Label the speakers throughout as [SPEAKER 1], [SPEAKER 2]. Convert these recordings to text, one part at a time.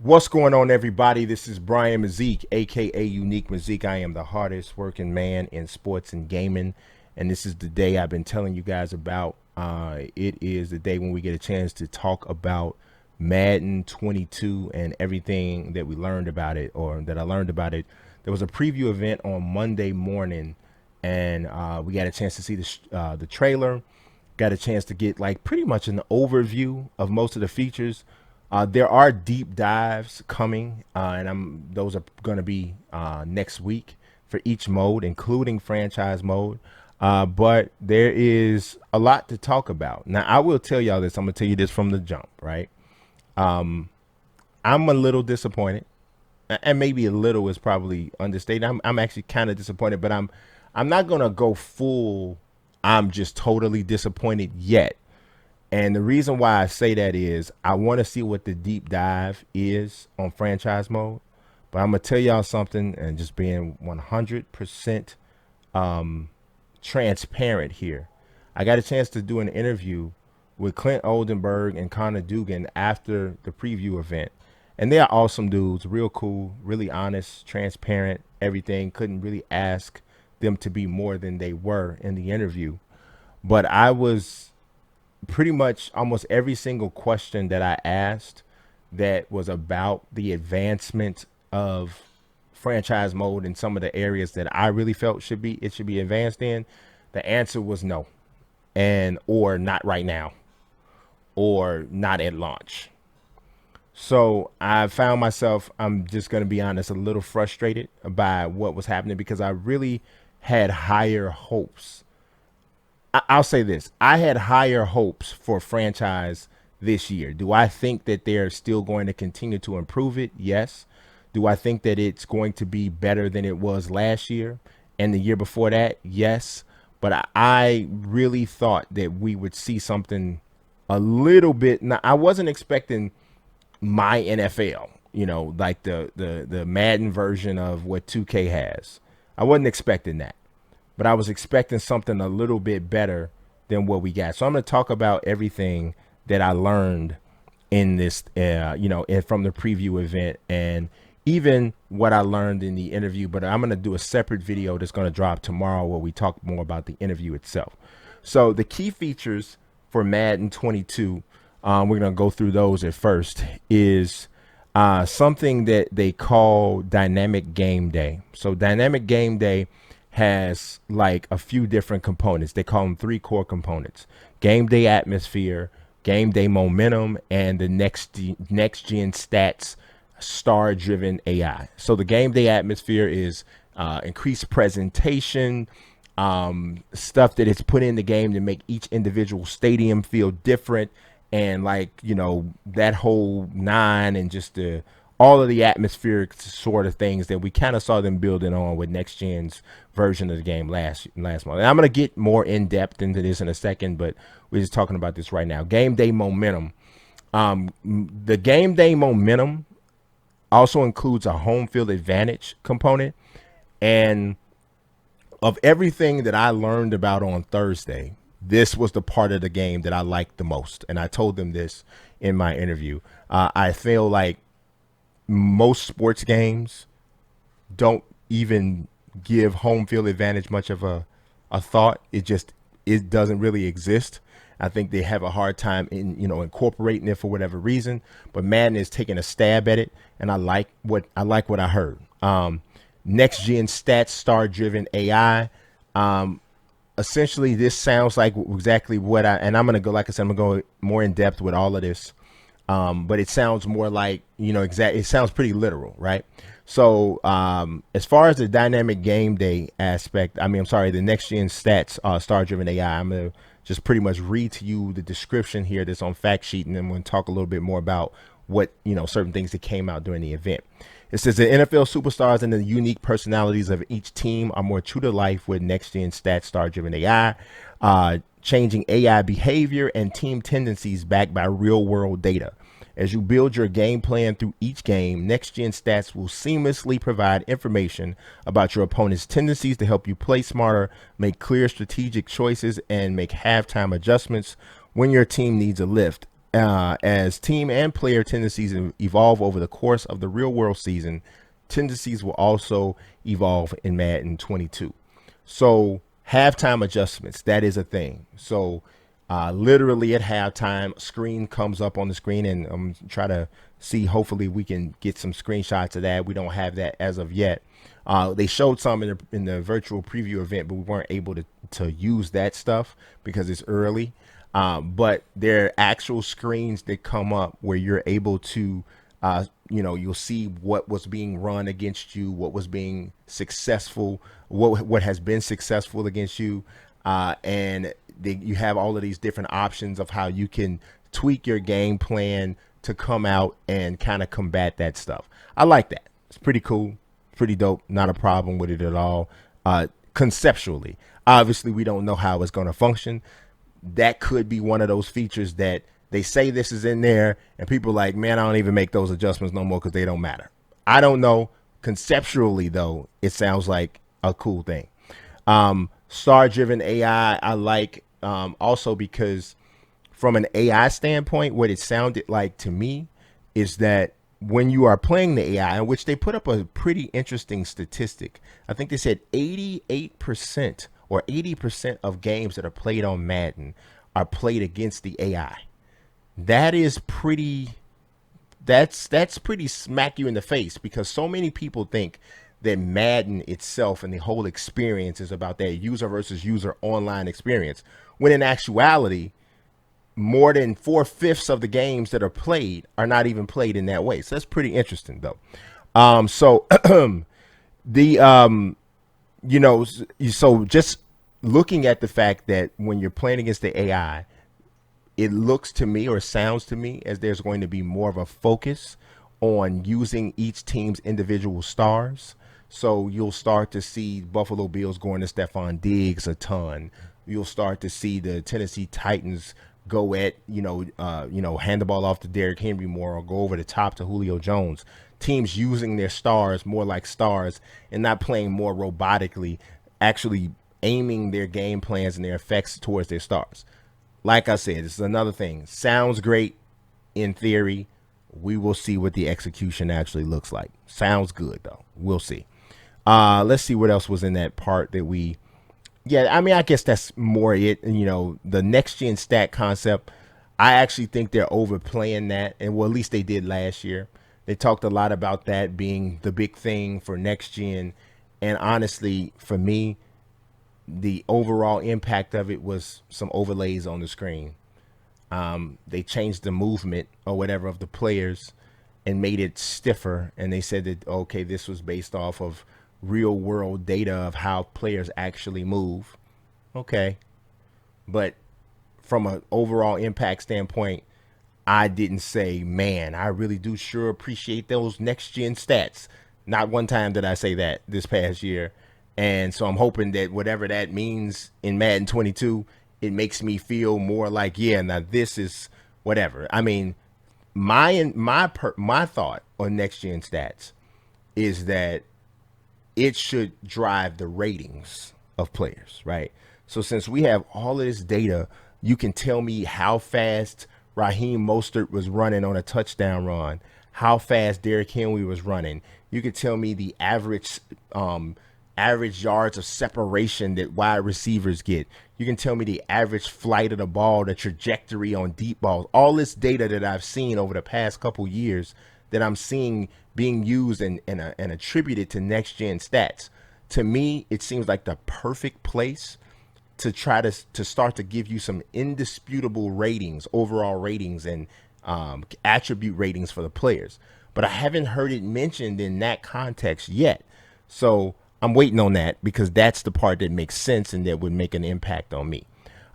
[SPEAKER 1] What's going on, everybody? This is Brian Mazik, aka Unique Mazik. I am the hardest working man in sports and gaming, and this is the day I've been telling you guys about. It is the day when we get a chance to talk about Madden 22 and everything that we learned about it, or that I learned about it. There was a preview event on Monday morning, and we got a chance to see the trailer. Got a chance to get like pretty much an overview of most of the features. There are deep dives coming, and those are going to be next week for each mode, including franchise mode. But there is a lot to talk about. Now, I will tell y'all this. I'm gonna tell you this from the jump, right? I'm a little disappointed, and maybe a little is probably understated. I'm actually kind of disappointed, but I'm not gonna go full. I'm just totally disappointed yet. And the reason why I say that is I want to see what the deep dive is on franchise mode. But I'm going to tell y'all something, and just being 100% transparent here. I got a chance to do an interview with Clint Oldenburg and Connor Dugan after the preview event. And they are awesome dudes, real cool, really honest, transparent, everything. Couldn't really ask them to be more than they were in the interview. But I was pretty much almost every single question that I asked that was about the advancement of franchise mode in some of the areas that I really felt should be advanced in, the answer was no, and or not right now, or not at launch. So I found myself, I'm just going to be honest, a little frustrated by what was happening because I really had higher hopes. I'll say this. I had higher hopes for franchise this year. Do I think that they're still going to continue to improve it? Yes. Do I think that it's going to be better than it was last year and the year before that? Yes. But I really thought that we would see something a little bit. Now, I wasn't expecting my NFL, like the Madden version of what 2K has. I wasn't expecting that. But I was expecting something a little bit better than what we got. So I'm going to talk about everything that I learned in this, from the preview event, and even what I learned in the interview. But I'm going to do a separate video that's going to drop tomorrow where we talk more about the interview itself. So the key features for Madden 22, we're going to go through those at first, is something that they call dynamic game day. So dynamic game day has like a few different components. They call them 3 core components: game day atmosphere, game day momentum, and the next gen stats star driven AI. So the game day atmosphere is increased presentation, stuff that is put in the game to make each individual stadium feel different, and that whole nine, and just all of the atmospheric sort of things that we kind of saw them building on with next gen's version of the game last month. And I'm going to get more in depth into this in a second, but we're just talking about this right now. Game day momentum. The game day momentum also includes a home field advantage component. And of everything that I learned about on Thursday, this was the part of the game that I liked the most. And I told them this in my interview. I feel like most sports games don't even give home field advantage much of a thought. It doesn't really exist. I think they have a hard time incorporating it for whatever reason. But Madden is taking a stab at it, and I like what I heard. Next gen stats star driven AI. Essentially, this sounds like exactly what and I'm gonna go, like I said, I'm gonna go more in depth with all of this. But it sounds more like, it sounds pretty literal, right? So as far as the dynamic game day aspect, the next gen stats star driven AI, I'm going to just pretty much read to you the description here that's on Fact Sheet, and then we'll talk a little bit more about what, certain things that came out during the event. It says the NFL superstars and the unique personalities of each team are more true to life with next gen stats star driven AI. Changing AI behavior and team tendencies backed by real world data. As you build your game plan through each game, Next Gen Stats will seamlessly provide information about your opponent's tendencies to help you play smarter, make clear strategic choices, and make halftime adjustments when your team needs a lift. As team and player tendencies evolve over the course of the real world season, tendencies will also evolve in Madden 22. So halftime adjustments, that is a thing. So literally at halftime, screen comes up on the screen, and I'm try to see. Hopefully, we can get some screenshots of that. We don't have that as of yet. They showed some in the virtual preview event, but we weren't able to use that stuff because it's early. But there are actual screens that come up where you're able to, you'll see what was being run against you, what was being successful, what has been successful against you, and you have all of these different options of how you can tweak your game plan to come out and kind of combat that stuff. I like that. It's pretty cool, pretty dope. Not a problem with it at all. Conceptually, obviously, we don't know how it's going to function. That could be one of those features that they say this is in there, and people are like, man, I don't even make those adjustments no more because they don't matter. I don't know. Conceptually, though, it sounds like a cool thing. Star-driven AI, I like also because from an AI standpoint, what it sounded like to me is that when you are playing the AI, in which they put up a pretty interesting statistic, I think they said 88% or 80% of games that are played on Madden are played against the AI. That is pretty, that's pretty smack you in the face, because so many people think that Madden itself and the whole experience is about that user versus user online experience, when in actuality, more than 4/5 of the games that are played are not even played in that way. So that's pretty interesting, though. So the so just looking at the fact that when you're playing against the AI, it looks to me, or sounds to me, as there's going to be more of a focus on using each team's individual stars. So you'll start to see Buffalo Bills going to Stephon Diggs a ton. You'll start to see the Tennessee Titans go at, hand the ball off to Derrick Henry more, or go over the top to Julio Jones. Teams using their stars more like stars and not playing more robotically, actually aiming their game plans and their effects towards their stars. Like I said, this is another thing. Sounds great in theory. We will see what the execution actually looks like. Sounds good, though. We'll see. Let's see what else was in that part that we... Yeah, I mean, I guess that's more it. The next-gen stat concept, I actually think they're overplaying that. And, well, at least they did last year. They talked a lot about that being the big thing for next-gen. And honestly, for me, the overall impact of it was some overlays on the screen. They changed the movement or whatever of the players and made it stiffer. And they said that, okay, this was based off of real world data of how players actually move. Okay. But from an overall impact standpoint, I didn't say, man, I really do sure appreciate those next gen stats. Not one time did I say that this past year. And so I'm hoping that whatever that means in Madden 22, it makes me feel more like, yeah, now this is whatever. I mean, my thought on next gen stats is that it should drive the ratings of players, right? So since we have all of this data, you can tell me how fast Raheem Mostert was running on a touchdown run, how fast Derrick Henry was running. You could tell me the average yards of separation that wide receivers get. You can tell me the average flight of the ball, the trajectory on deep balls, all this data that I've seen over the past couple years that I'm seeing being used and attributed to next gen stats. To me, it seems like the perfect place to try to start to give you some indisputable ratings, overall ratings, and attribute ratings for the players. But I haven't heard it mentioned in that context yet. So I'm waiting on that, because that's the part that makes sense and that would make an impact on me.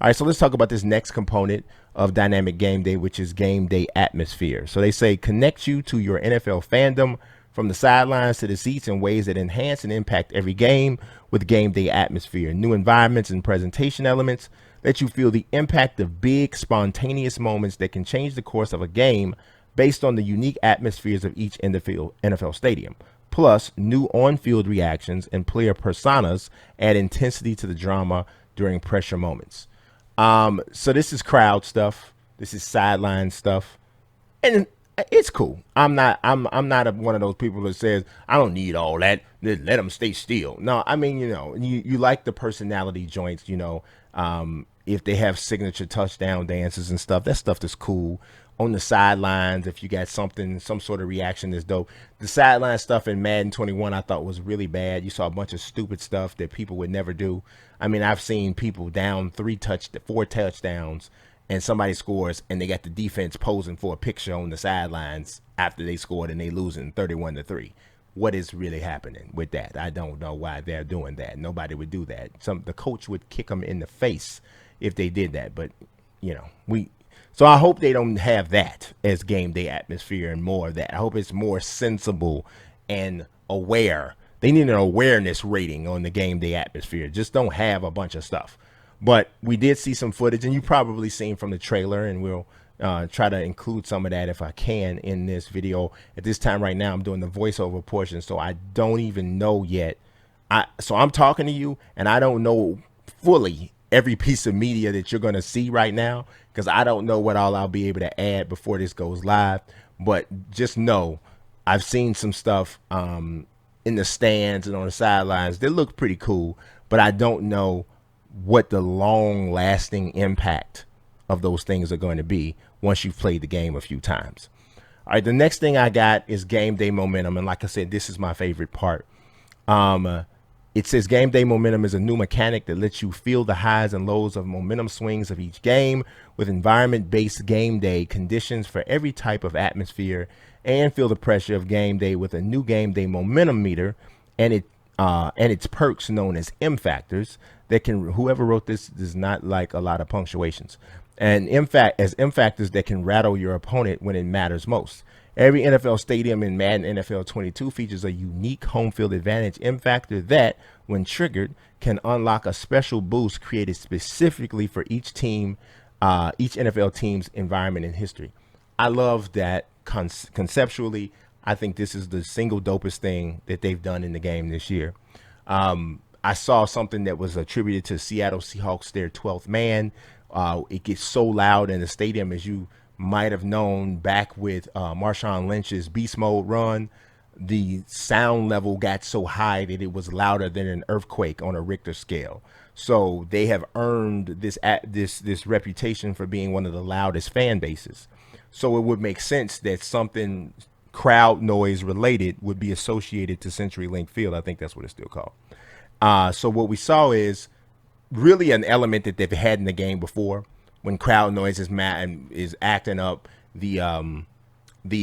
[SPEAKER 1] All right, so let's talk about this next component of Dynamic Game Day, which is Game Day Atmosphere. So they say connect you to your NFL fandom from the sidelines to the seats in ways that enhance and impact every game with Game Day Atmosphere. New environments and presentation elements let you feel the impact of big, spontaneous moments that can change the course of a game based on the unique atmospheres of each NFL stadium. Plus, new on-field reactions and player personas add intensity to the drama during pressure moments. So this is crowd stuff. This is sideline stuff, and it's cool. I'm not one of those people that says I don't need all that. Let them stay still. No, I mean, you like the personality joints. If they have signature touchdown dances and stuff, that stuff is cool. On the sidelines, if you got some sort of reaction that's dope. The sideline stuff in Madden 21, I thought was really bad. You saw a bunch of stupid stuff that people would never do. I mean, I've seen people down 4 touchdowns, and somebody scores, and they got the defense posing for a picture on the sidelines after they scored, and they losing 31-3. What is really happening with that? I don't know why they're doing that. Nobody would do that. The coach would kick them in the face if they did that. But so I hope they don't have that as game day atmosphere and more of that. I hope it's more sensible and aware. They need an awareness rating on the game day atmosphere. Just don't have a bunch of stuff. But we did see some footage, and you probably seen from the trailer, and we'll try to include some of that if I can in this video. At this time right now, I'm doing the voiceover portion, so I don't even know yet. So I'm talking to you, and I don't know fully every piece of media that you're going to see right now, because I don't know what all I'll be able to add before this goes live. But just know I've seen some stuff in the stands and on the sidelines that look pretty cool, but I don't know what the long lasting impact of those things are going to be once you've played the game a few times. All right, the next thing I got is game day momentum. And like I said, this is my favorite part. It says game day momentum is a new mechanic that lets you feel the highs and lows of momentum swings of each game with environment-based game day conditions for every type of atmosphere, and feel the pressure of game day with a new game day momentum meter and its perks known as M factors that can, whoever wrote this does not like a lot of punctuations, and M factors that can rattle your opponent when it matters most. Every NFL stadium in Madden NFL 22 features a unique home field advantage M factor that, when triggered, can unlock a special boost created specifically for each team, each NFL team's environment and history. I love that conceptually. I think this is the single dopest thing that they've done in the game this year. I saw something that was attributed to Seattle Seahawks, their 12th man. It gets so loud in the stadium, as you might have known back with Marshawn Lynch's beast mode run. The sound level got so high that it was louder than an earthquake on a Richter scale. So they have earned this reputation for being one of the loudest fan bases. So it would make sense that something crowd noise related would be associated to CenturyLink Field. I think that's what it's still called. So what we saw is really an element that they've had in the game before, when crowd noise is acting up the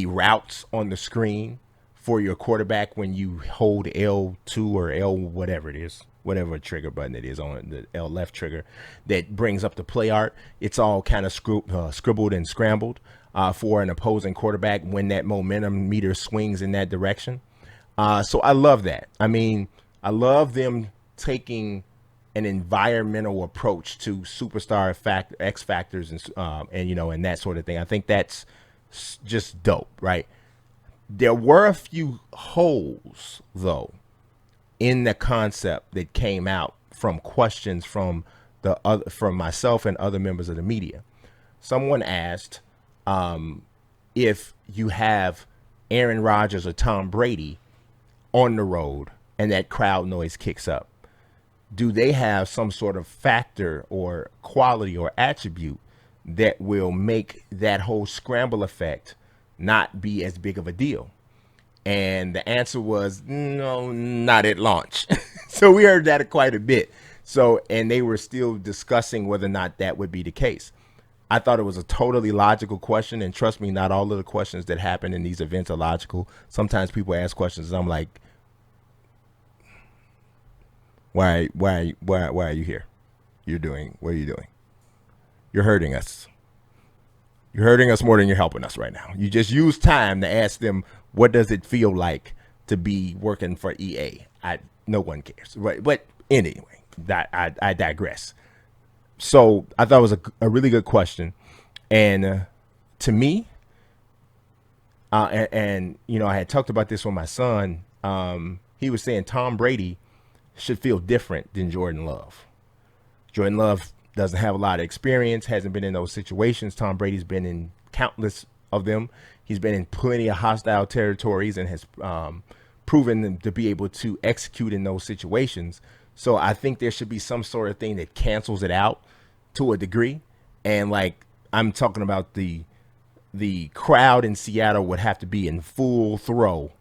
[SPEAKER 1] routes on the screen for your quarterback when you hold L2 or L whatever it is, whatever trigger button it is on the L left trigger that brings up the play art. It's all kind of scribbled and scrambled for an opposing quarterback when that momentum meter swings in that direction. So I love that. I mean, I love them taking an environmental approach to superstar X factors and that sort of thing. I think that's just dope, right? There were a few holes though in the concept that came out from questions from myself and other members of the media. Someone asked if you have Aaron Rodgers or Tom Brady on the road and that crowd noise kicks up, do they have some sort of factor or quality or attribute that will make that whole scramble effect not be as big of a deal? And the answer was no, not at launch. So we heard that quite a bit. So, and they were still discussing whether or not that would be the case. I thought it was a totally logical question, and trust me, not all of the questions that happen in these events are logical. Sometimes people ask questions and I'm like, why are you here? What are you doing? You're hurting us. You're hurting us more than you're helping us right now. You just use time to ask them, what does it feel like to be working for EA? No one cares, right? But anyway, I digress. So I thought it was a really good question, and to me, and I had talked about this with my son. He was saying Tom Brady should feel different than Jordan Love. Jordan Love doesn't have a lot of experience, hasn't been in those situations. Tom Brady's been in countless of them. He's been in plenty of hostile territories and has proven to be able to execute in those situations. So I think there should be some sort of thing that cancels it out to a degree. And like I'm talking about the crowd in Seattle would have to be in full throw,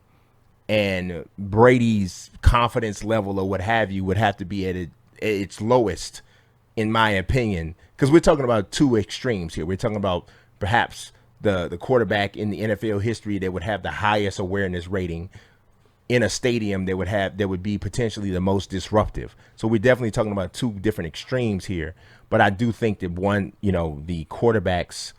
[SPEAKER 1] and Brady's confidence level or what have you would have to be at its lowest, in my opinion, because we're talking about two extremes here. We're talking about perhaps the quarterback in the NFL history that would have the highest awareness rating in a stadium that would be potentially the most disruptive. So we're definitely talking about two different extremes here. But I do think that one, the quarterback's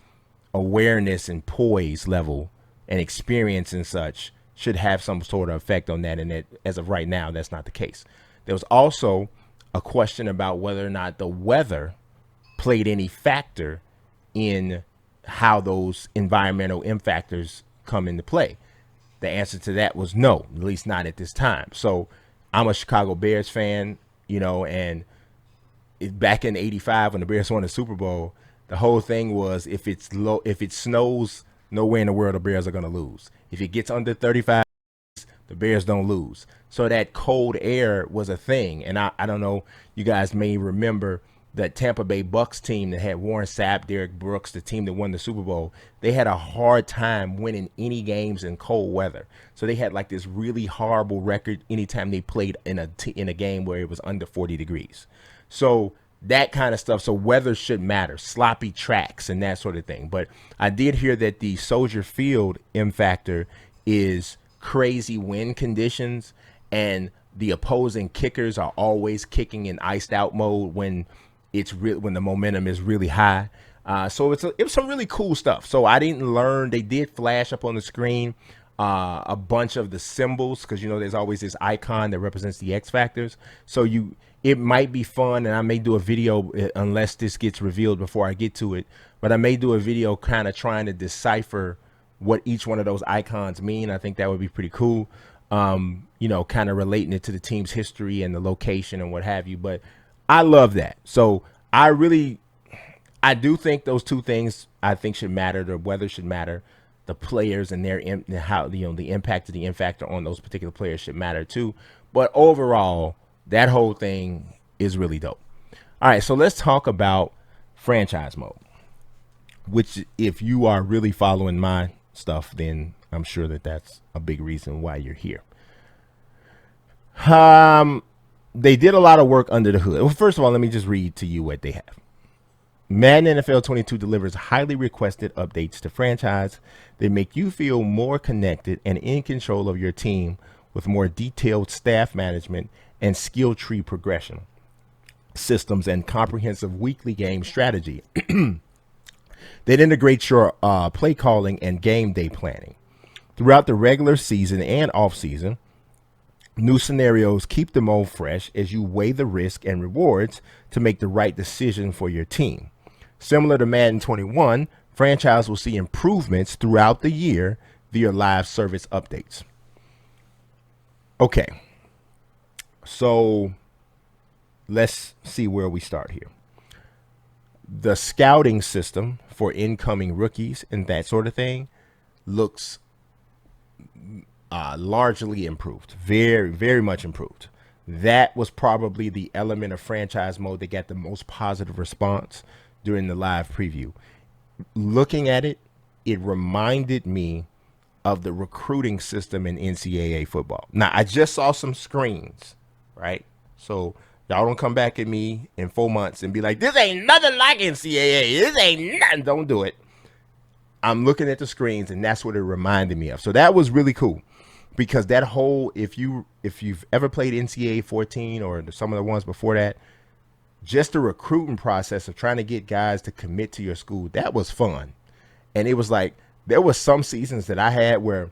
[SPEAKER 1] awareness and poise level and experience and such should have some sort of effect on that. And that, as of right now, that's not the case. There was also a question about whether or not the weather played any factor in how those environmental factors come into play. The answer to that was no, at least not at this time. So I'm a Chicago Bears fan, and back in '85 when the Bears won the Super Bowl, the whole thing was if it snows, nowhere in the world the Bears are going to lose. If it gets under 35, the Bears don't lose. So that cold air was a thing. And I don't know, you guys may remember that Tampa Bay Bucks team that had Warren Sapp, Derek Brooks, the team that won the Super Bowl. They had a hard time winning any games in cold weather. So they had like this really horrible record anytime they played in a game where it was under 40 degrees. So that kind of stuff. So weather should matter, sloppy tracks and that sort of thing. But I did hear that the Soldier Field factor is crazy wind conditions, and the opposing kickers are always kicking in iced out mode when when the momentum is really high. So it was some really cool stuff. So I didn't learn. They did flash up on the screen a bunch of the symbols, because there's always this icon that represents the X factors. So it might be fun, and I may do a video unless this gets revealed before I get to it. But I may do a video kind of trying to decipher what each one of those icons mean. I think that would be pretty cool. Kind of relating it to the team's history and the location and what have you. But I love that. So I do think those two things I think should matter. The weather should matter. The players and how the impact of the factor on those particular players should matter too. But overall, that whole thing is really dope. All right, so let's talk about franchise mode, which if you are really following my stuff, then I'm sure that that's a big reason why you're here. They did a lot of work under the hood. Well, first of all, let me just read to you what they have. Madden NFL 22 delivers highly requested updates to franchise. They make you feel more connected and in control of your team with more detailed staff management and skill tree progression systems and comprehensive weekly game strategy that integrates your play calling and game day planning. Throughout the regular season and off season, new scenarios keep the mode fresh as you weigh the risk and rewards to make the right decision for your team. Similar to Madden 21, franchise will see improvements throughout the year via live service updates. Okay, so let's see where we start here. The scouting system for incoming rookies and that sort of thing looks largely improved, very, very much improved. That was probably the element of franchise mode that got the most positive response during the live preview. Looking at it, it reminded me of the recruiting system in NCAA football. Now, I just saw some screens, right? So y'all don't come back at me in 4 months and be like, this ain't nothing like NCAA. This ain't nothing. Don't do it. I'm looking at the screens, and that's what it reminded me of. So that was really cool, because that whole, if you've ever played NCAA 14 or some of the ones before that, just the recruiting process of trying to get guys to commit to your school, that was fun. And it was like, there was some seasons that I had where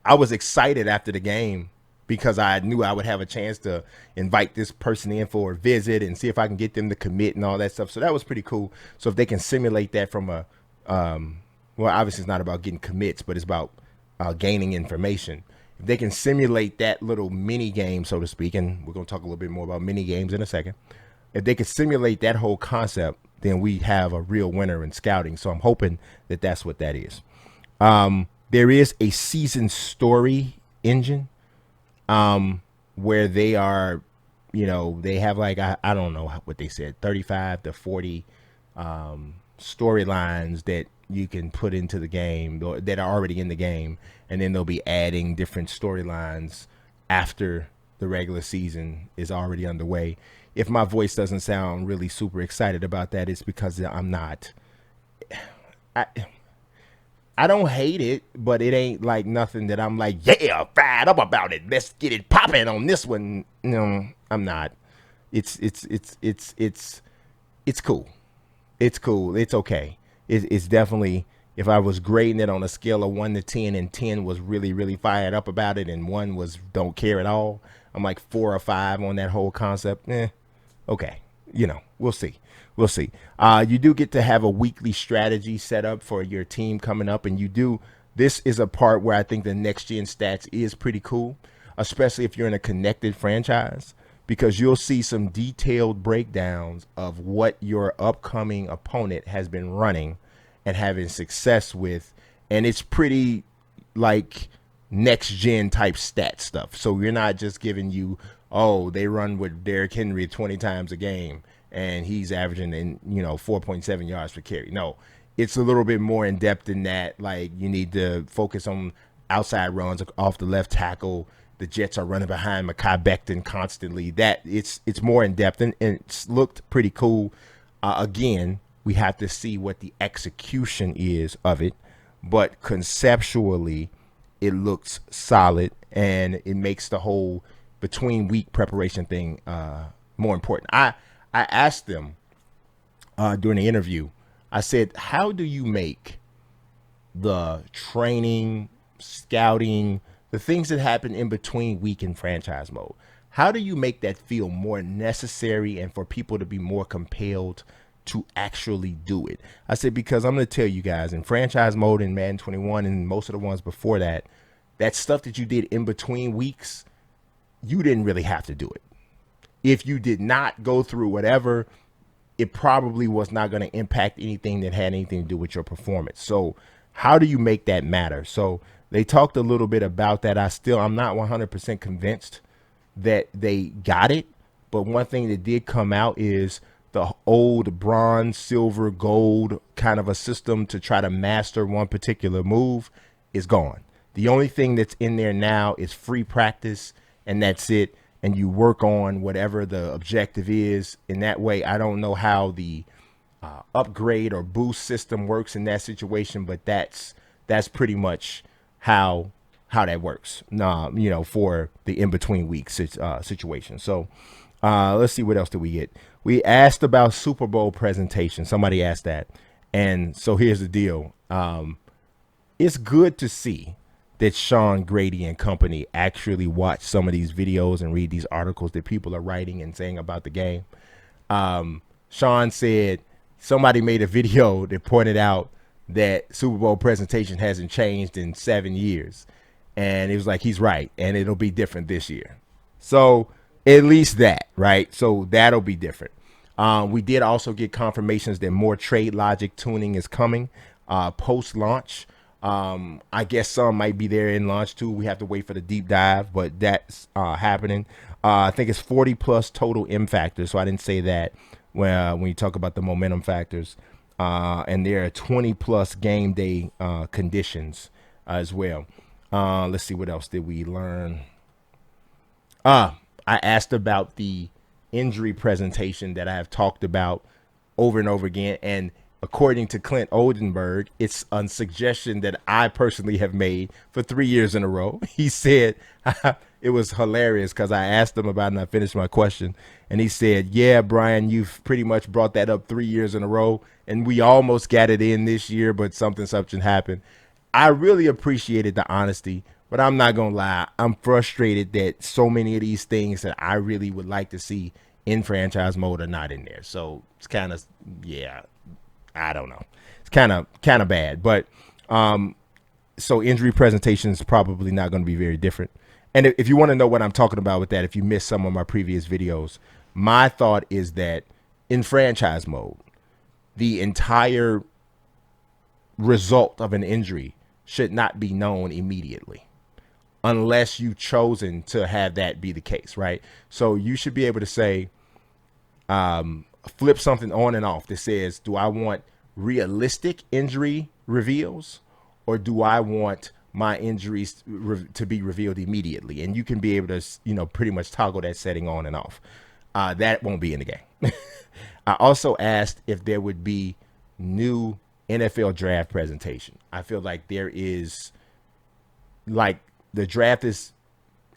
[SPEAKER 1] I was excited after the game because I knew I would have a chance to invite this person in for a visit and see if I can get them to commit and all that stuff. So that was pretty cool. So if they can simulate that from well, obviously it's not about getting commits, but it's about gaining information. If they can simulate that little mini game, so to speak, and we're going to talk a little bit more about mini games in a second, if they could simulate that whole concept, then we have a real winner in scouting. So I'm hoping that that's what that is. There is a season story engine where they are, they have like, I don't know what they said, 35 to 40 storylines that you can put into the game that are already in the game. And then they'll be adding different storylines after the regular season is already underway. If my voice doesn't sound really super excited about that, it's because I'm not. I don't hate it, but it ain't like nothing that I'm like, yeah, fired up about it. Let's get it popping on this one. No, I'm not. It's cool. It's cool. It's okay. It's definitely, if I was grading it on a scale of 1 to 10 and 10 was really, really fired up about it and 1 was don't care at all, I'm like 4 or 5 on that whole concept. Okay. We'll see. We'll see. You do get to have a weekly strategy set up for your team coming up. And this is a part where I think the next gen stats is pretty cool, especially if you're in a connected franchise, because you'll see some detailed breakdowns of what your upcoming opponent has been running and having success with. And it's pretty like next gen type stat stuff. So you're not just giving you, oh, they run with Derrick Henry 20 times a game and he's averaging 4.7 yards per carry. No, it's a little bit more in depth than that. Like, you need to focus on outside runs off the left tackle. The Jets are running behind Mekhi Becton constantly. That it's more in depth and it's looked pretty cool. Again, we have to see what the execution is of it, but conceptually it looks solid and it makes the whole between week preparation thing more important. I asked them during the interview, I said, how do you make the training, scouting, the things that happen in between week and franchise mode, how do you make that feel more necessary and for people to be more compelled to actually do it? I said, because I'm going to tell you guys, in franchise mode in Madden 21 and most of the ones before that, that stuff that you did in between weeks, you didn't really have to do it. If you did not go through whatever, it probably was not going to impact anything that had anything to do with your performance. So how do you make that matter? So they talked a little bit about that. I'm not 100% convinced that they got it. But one thing that did come out is the old bronze, silver, gold kind of a system to try to master one particular move is gone. The only thing that's in there now is free practice, and that's it. And you work on whatever the objective is. In that way, I don't know how the upgrade or boost system works in that situation, but that's pretty much how that works. For the in between weeks situation. So let's see, what else did we get? We asked about Super Bowl presentation. Somebody asked that, and so here's the deal. It's good to see that Sean Grady and company actually watch some of these videos and read these articles that people are writing and saying about the game. Sean said somebody made a video that pointed out that Super Bowl presentation hasn't changed in 7 years. And it was like, he's right. And it'll be different this year. So at least that, right? So that'll be different. We did also get confirmations that more trade logic tuning is coming post-launch. I guess some might be there in launch too. We have to wait for the deep dive, but that's happening. I think it's 40 plus total M factors. So I didn't say that when you talk about the momentum factors. And there are 20 plus game day conditions as well. Let's see, what else did we learn? I asked about the injury presentation that I have talked about over and over again. And according to Clint Oldenburg, it's a suggestion that I personally have made for 3 years in a row. He said it was hilarious because I asked him about it and I finished my question. And he said, yeah, Brian, you've pretty much brought that up 3 years in a row. And we almost got it in this year, but something happened. I really appreciated the honesty, but I'm not going to lie. I'm frustrated that so many of these things that I really would like to see in franchise mode are not in there. So it's kind of, I don't know. It's kind of bad, but so injury presentation is probably not going to be very different. And if you want to know what I'm talking about with that, if you missed some of my previous videos, My thought is that in franchise mode, the entire result of an injury should not be known immediately unless you've chosen to have that be the case, right? So you should be able to say, flip something on and off that says, do I want realistic injury reveals or do I want my injuries to be revealed immediately? And you can be able to, pretty much toggle that setting on and off. That won't be in the game. I also asked if there would be new NFL draft presentation. I feel like there is, like, the draft is,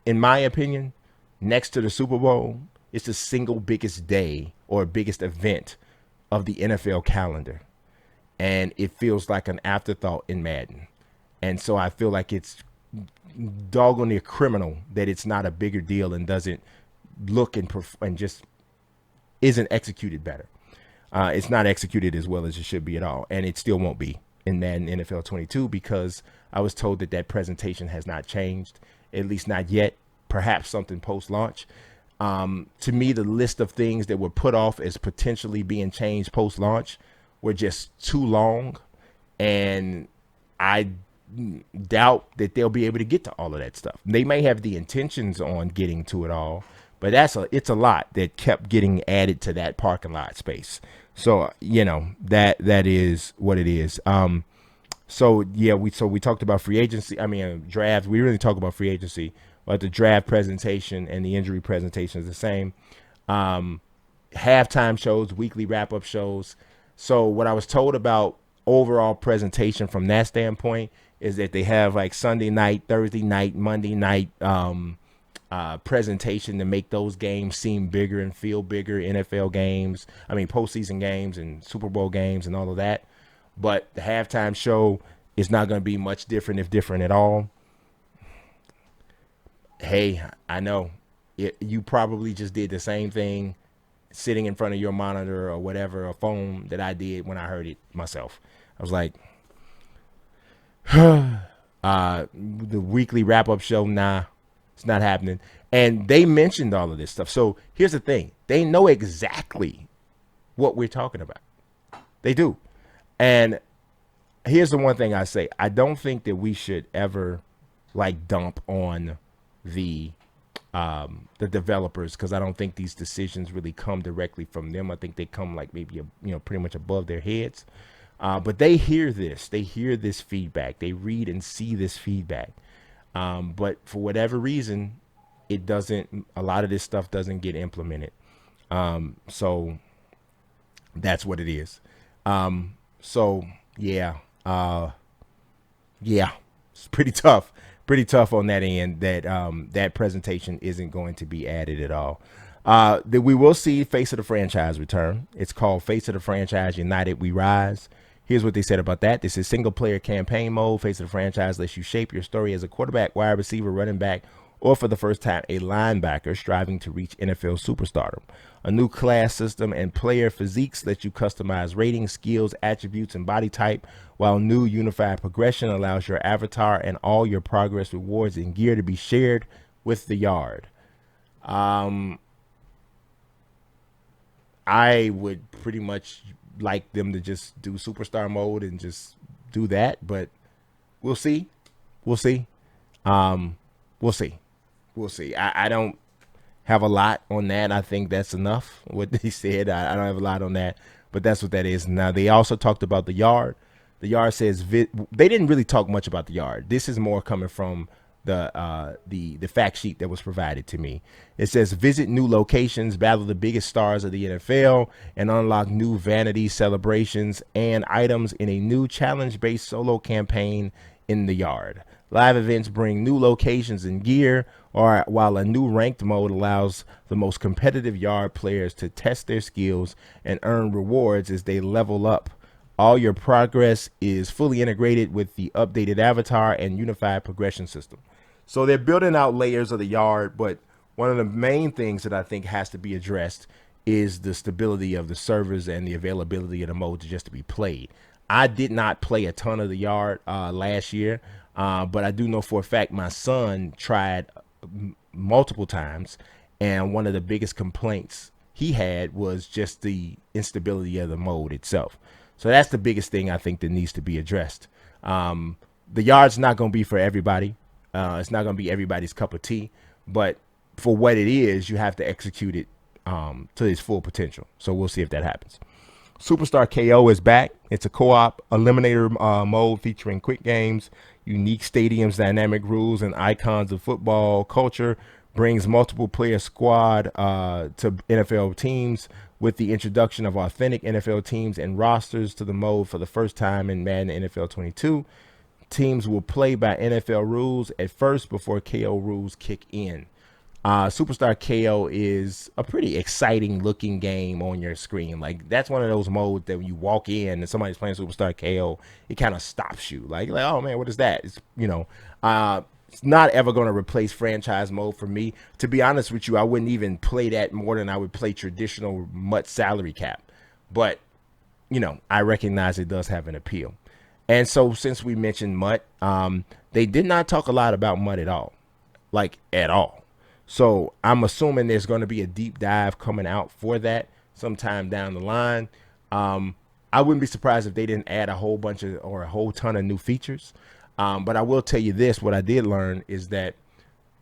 [SPEAKER 1] in my opinion, next to the Super Bowl, it's the single biggest day or biggest event of the NFL calendar. And it feels like an afterthought in Madden. And so I feel like it's doggone criminal that it's not a bigger deal and doesn't look and just isn't executed better. It's not executed as well as it should be at all. And it still won't be in Madden NFL 22 because I was told that presentation has not changed, at least not yet. Perhaps something post-launch. To me, the list of things that were put off as potentially being changed post-launch were just too long, and I doubt that they'll be able to get to all of that stuff. They may have the intentions on getting to it all, but it's a lot that kept getting added to that parking lot space. So that is what it is. So we talked about free agency. Draft. We really talk about free agency, but the draft presentation and the injury presentation is the same. Halftime shows, weekly wrap-up shows. So what I was told about overall presentation from that standpoint is that they have like Sunday night, Thursday night, Monday night presentation to make those games seem bigger and feel bigger. NFL games, postseason games and Super Bowl games and all of that. But the halftime show is not going to be much different, if different at all. Hey, I know you probably just did the same thing sitting in front of your monitor or whatever, a phone, that I did when I heard it myself. I was like, the weekly wrap-up show, nah, it's not happening. And they mentioned all of this stuff. So here's the thing. They know exactly what we're talking about. They do. And here's the one thing I say. I don't think that we should ever dump on the developers, because I don't think these decisions really come directly from them. I think they come maybe pretty much above their heads. But they hear this. They hear this feedback. They read and see this feedback. But for whatever reason, a lot of this stuff doesn't get implemented. So that's what it is. It's pretty tough. Pretty tough on that end that presentation isn't going to be added at all. That we will see Face of the Franchise return. It's called Face of the Franchise United We Rise. Here's what they said about that. This is single player campaign mode. Face of the Franchise lets you shape your story as a quarterback, wide receiver, running back, or for the first time, a linebacker striving to reach NFL superstardom. A new class system and player physiques let you customize ratings, skills, attributes, and body type, while new unified progression allows your avatar and all your progress, rewards, and gear to be shared with the yard. I would pretty much like them to just do superstar mode and just do that, but we'll see. We'll see. We'll see. We'll see. I don't have a lot on that. I think that's enough what they said. I don't have a lot on that, but that's what that is. Now, they also talked about the yard. The yard says they didn't really talk much about the yard. This is more coming from the fact sheet that was provided to me. It says visit new locations, battle the biggest stars of the NFL, and unlock new vanity celebrations and items in a new challenge-based solo campaign in the yard. Live events bring new locations and gear, while a new ranked mode allows the most competitive yard players to test their skills and earn rewards as they level up. All your progress is fully integrated with the updated avatar and unified progression system. So they're building out layers of the yard, but one of the main things that I think has to be addressed is the stability of the servers and the availability of the modes just to be played. I did not play a ton of the yard last year, but I do know for a fact my son tried multiple times, and one of the biggest complaints he had was just the instability of the mode itself. So that's the biggest thing I think that needs to be addressed. The yard's not going to be for everybody. It's not going to be everybody's cup of tea, but for what it is, you have to execute it to its full potential. So we'll see if that happens. Superstar KO is back. It's a co-op eliminator mode featuring quick games, unique stadiums, dynamic rules, and icons of football culture. Brings multiple player squad to NFL teams with the introduction of authentic NFL teams and rosters to the mode for the first time in Madden NFL 22. Teams will play by NFL rules at first before KO rules kick in. Superstar KO is a pretty exciting looking game on your screen. Like, that's one of those modes that when you walk in and somebody's playing Superstar KO, it kind of stops you. Like, oh man, what is that? It's, it's not ever going to replace franchise mode for me. To be honest with you, I wouldn't even play that more than I would play traditional MUT salary cap. But, I recognize it does have an appeal. And so since we mentioned MUT, they did not talk a lot about MUT at all. Like, at all. So I'm assuming there's going to be a deep dive coming out for that sometime down the line. I wouldn't be surprised if they didn't add a whole bunch of or a whole ton of new features. But I will tell you this, what I did learn is that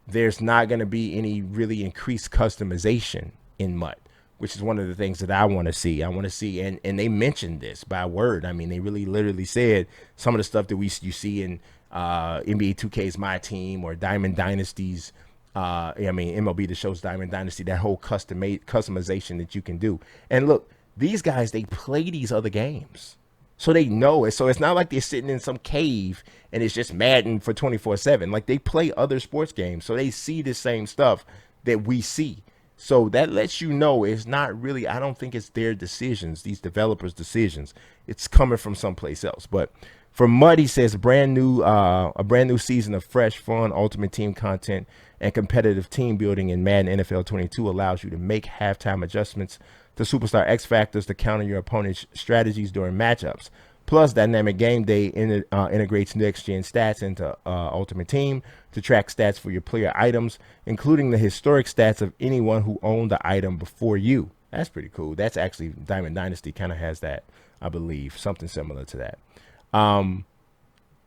[SPEAKER 1] there's not going to be any really increased customization in MUT, which is one of the things that I want to see. I want to see, and they mentioned this by word. I mean, they really literally said some of the stuff that you see in NBA 2K's My Team or Diamond Dynasty's MLB The Show's Diamond Dynasty, that whole customization that you can do. And look, these guys, they play these other games. So they know it. So it's not like they're sitting in some cave and it's just Madden for 24/7. Like, they play other sports games. So they see the same stuff that we see. So that lets you know it's not really, I don't think it's their decisions, these developers' decisions. It's coming from someplace else. But for MUD, he says a brand new season of fresh, fun, ultimate team content and competitive team building in Madden NFL 22 allows you to make halftime adjustments to superstar X factors to counter your opponent's strategies during matchups. Plus, Dynamic Game Day integrates next-gen stats into Ultimate Team to track stats for your player items, including the historic stats of anyone who owned the item before you. That's pretty cool. That's actually, Diamond Dynasty kind of has that, I believe, something similar to that.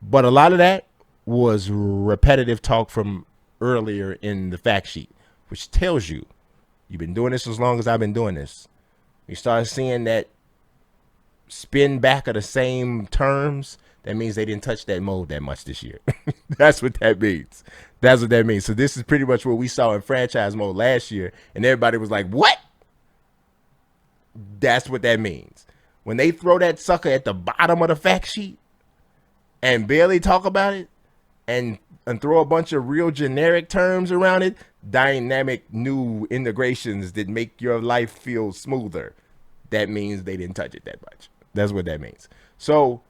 [SPEAKER 1] But a lot of that was repetitive talk from earlier in the fact sheet, which tells you you've been doing this as long as I've been doing this. You start seeing that spin back of the same terms, that means they didn't touch that mode that much this year. That's what that means. That's what that means. So this is pretty much what we saw in franchise mode last year, and everybody was like, what? That's what that means. When they throw that sucker at the bottom of the fact sheet and barely talk about it and throw a bunch of real generic terms around it, dynamic new integrations that make your life feel smoother, that means they didn't touch it that much. That's what that means. So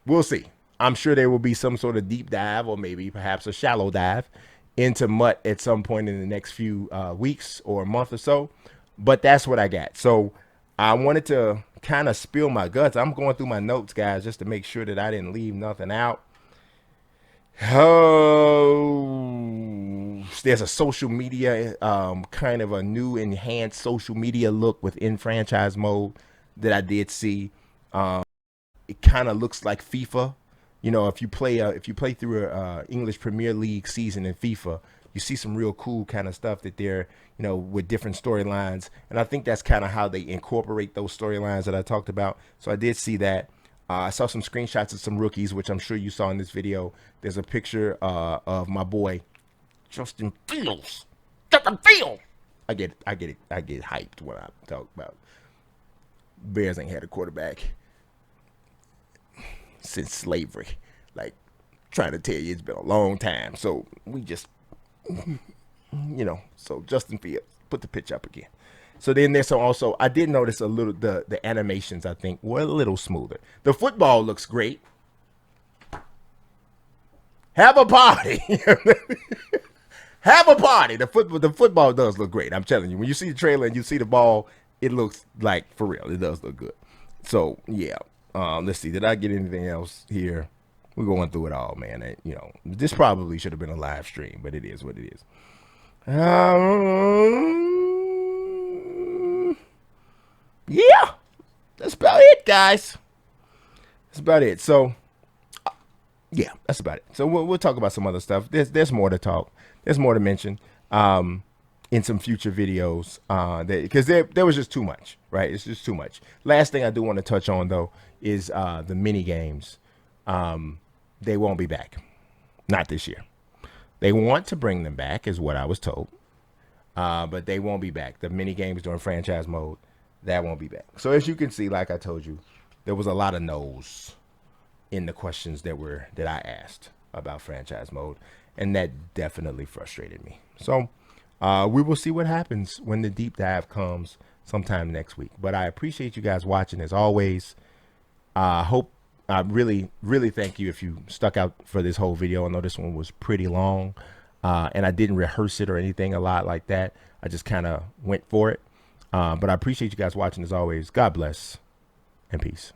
[SPEAKER 1] we'll see. I'm sure there will be some sort of deep dive or maybe perhaps a shallow dive into MUT at some point in the next few weeks or a month or so. But that's what I got. So I wanted to kind of spill my guts. I'm going through my notes, guys, just to make sure that I didn't leave nothing out. Oh, there's a social media, kind of a new enhanced social media look within franchise mode that I did see. It kind of looks like FIFA. If you play through a English Premier League season in FIFA, you see some real cool kind of stuff that they're, with different storylines. And I think that's kind of how they incorporate those storylines that I talked about. So I did see that. I saw some screenshots of some rookies, which I'm sure you saw in this video. There's a picture of my boy, Justin Fields. Justin Fields! I get hyped when I talk about Bears ain't had a quarterback since slavery. Like, trying to tell you, it's been a long time. So we just, so Justin Fields, put the pitch up again. So then there's also, I did notice a little, the animations, I think, were a little smoother. The football looks great. Have a party. Have a party. The football does look great. I'm telling you, when you see the trailer and you see the ball, it looks like, for real, it does look good. So, yeah. Let's see. Did I get anything else here? We're going through it all, man. This probably should have been a live stream, but it is what it is. Yeah, that's about it, guys. That's about it. So yeah, that's about it. So we'll talk about some other stuff. There's more to talk. There's more to mention in some future videos. Because there was just too much, right? It's just too much. Last thing I do want to touch on though is the mini games. They won't be back, not this year. They want to bring them back, is what I was told, but they won't be back. The mini games during franchise mode, that won't be back. So as you can see, like I told you, there was a lot of no's in the questions that I asked about franchise mode, and that definitely frustrated me. So we will see what happens when the deep dive comes sometime next week. But I appreciate you guys watching as always. I hope I really thank you if you stuck out for this whole video. I know this one was pretty long, and I didn't rehearse it or anything a lot like that. I just kind of went for it. But I appreciate you guys watching as always. God bless and peace.